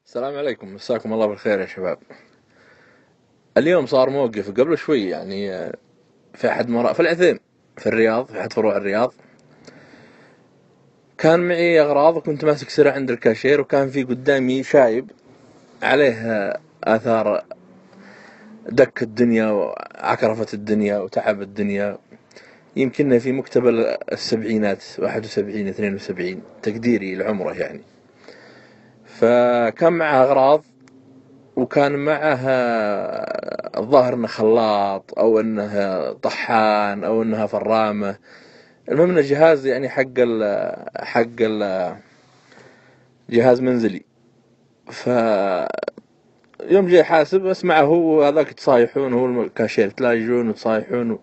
السلام عليكم، مساكم الله بالخير يا شباب. اليوم صار موقف قبل شوي في أحد في العثيم في الرياض، في أحد فروع الرياض. كان معي أغراض وكنت ماسك سلع عند الكاشير، وكان في قدامي شايب عليه آثار دك الدنيا وعكرفة الدنيا وتعب الدنيا. يمكننا في مقتبل السبعينات، 71 72 تقديري لعمره فكان معه أغراض، وكان معه الظاهر انه خلاط او انه طحان او انها فرامة. المهم انه جهاز جهاز منزلي. فيوم جاي حاسب اسمعه هو هذاك يتصايحون، هو الكاشير تلاقون وتصايحون.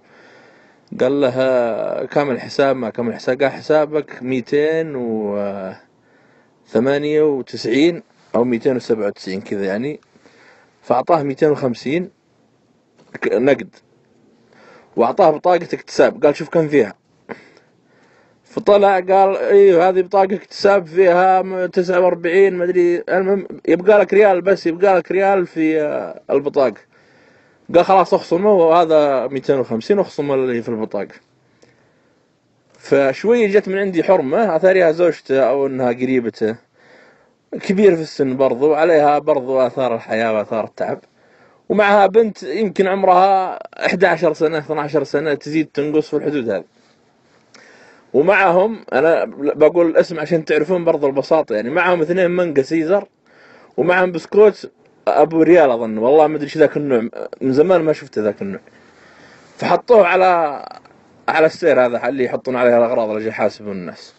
قال له كم الحساب؟ ما كم الحساب؟ قال حسابك 298 او 297 كذا فأعطاه 250 نقد، وأعطاه بطاقة اكتساب. قال شوف كم فيها. فطلع قال ايوه هذه بطاقة اكتساب فيها 49 ما ادري. المهم يبقى لك ريال، بس يبقى لك ريال في البطاقة. قال خلاص اخصمه، وهذا 250 اخصم اللي في البطاقة. فشوي جت من عندي حرمة، اثاريها زوجته او انها قريبته، كبير في السن برضو، عليها برضو اثار الحياة واثار التعب، ومعها بنت يمكن عمرها 11 سنة 12 سنة، تزيد تنقص في الحدود هذه. ومعهم، انا بقول الاسم عشان تعرفون برضو البساطة، معهم 2 مانجا سيزر، ومعهم بسكوت ابو ريال اظن، والله ما ادري ايش ذاك النوع، من زمان ما شفت ذاك النوع. فحطوه على السير هذا اللي يحطون عليه الاغراض اللي يحاسبون الناس.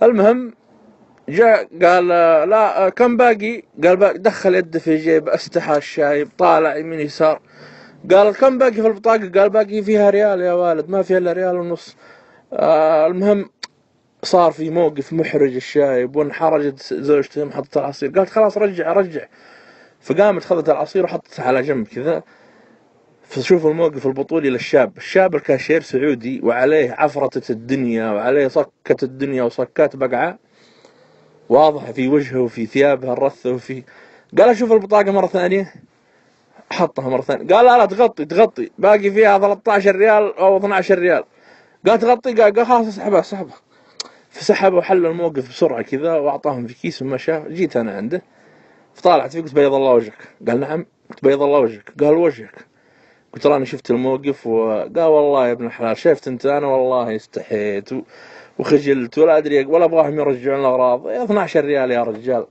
المهم جاء قال لا كم باقي؟ قال باقي. دخل يده في جيب، استحى الشايب، طالع يمين يسار. قال كم باقي في البطاقة؟ قال باقي فيها ريال يا والد، ما فيها الا ريال ونص. المهم صار في موقف محرج الشايب، وانحرجت زوجته يوم حطت العصير. قالت خلاص رجع رجع. فقامت خذت العصير وحطته على جنب كذا. فشوف الموقف البطولي للشاب. الشاب الكاشير سعودي، وعليه عفرة الدنيا، وعليه صكة الدنيا وصكات بقعة واضحة في وجهه وفي ثيابه الرثة قال اشوف البطاقة مرة ثانية. حطها مرة ثانية. قال لا تغطي باقي فيها 13 ريال او 12 ريال. قال تغطي. قال خلاص اسحبها. فسحب وحل الموقف بسرعة كذا، واعطاهم في كيس ومشى. جيت انا عنده، فطالعت فيه قلت بيض الله وجهك. قال نعم. قلت بيض الله وجهك. قال وجهك. قلت راني شفت الموقف. وقال والله يا ابن الحلال شفت انت، انا والله استحيت وخجلت، ولا ادري ولا ابغاهم يرجعون الاغراض. 12 ريال يا رجال،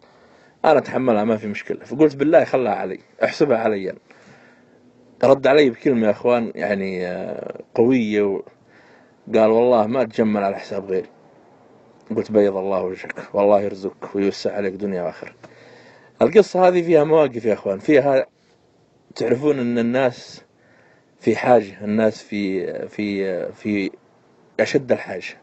انا اتحملها ما في مشكلة. فقلت بالله خلها علي، احسبها علي أنا. رد علي بكلمة يا اخوان قوية، قال والله ما تجمل على حساب غيري. قلت بيض الله وجهك، والله يرزقك ويوسع عليك دنيا واخرة. القصة هذه فيها مواقف يا اخوان، فيها تعرفون ان الناس في حاجة، الناس في أشد الحاجة،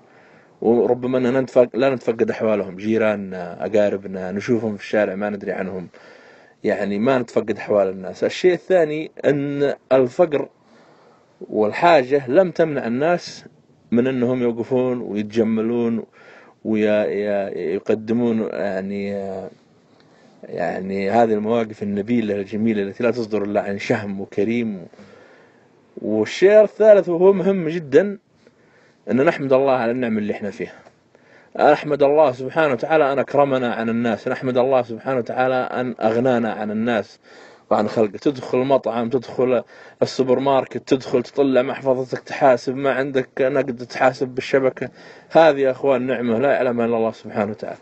وربما أننا لا نتفقد أحوالهم. جيراننا، أقاربنا، نشوفهم في الشارع ما ندري عنهم، ما نتفقد أحوال الناس. الشيء الثاني أن الفقر والحاجة لم تمنع الناس من أنهم يوقفون ويتجملون ويقدمون هذه المواقف النبيلة الجميلة التي لا تصدر إلا عن شهم وكريم. والشيء الثالث وهو مهم جدا، أن نحمد الله على النعم اللي احنا فيها. نحمد الله سبحانه وتعالى أن أكرمنا عن الناس، نحمد الله سبحانه وتعالى أن أغنانا عن الناس وعن خلقه. تدخل المطعم، تدخل السوبر ماركت، تدخل تطلع محفظتك تحاسب، ما عندك نقد تحاسب بالشبكة. هذه يا أخوان نعمة لا يعلمها إلا الله سبحانه وتعالى.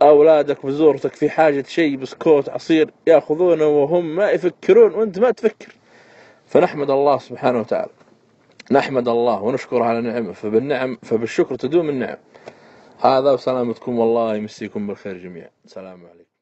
أولادك بزورتك في حاجة شيء، بسكوت عصير، يأخذونه وهم ما يفكرون وأنت ما تفكر. فنحمد الله سبحانه وتعالى، نحمد الله ونشكر على نعمه، فبالشكر تدوم النعم. هذا وسلامتكم، والله يمسيكم بالخير جميعا. سلام عليكم.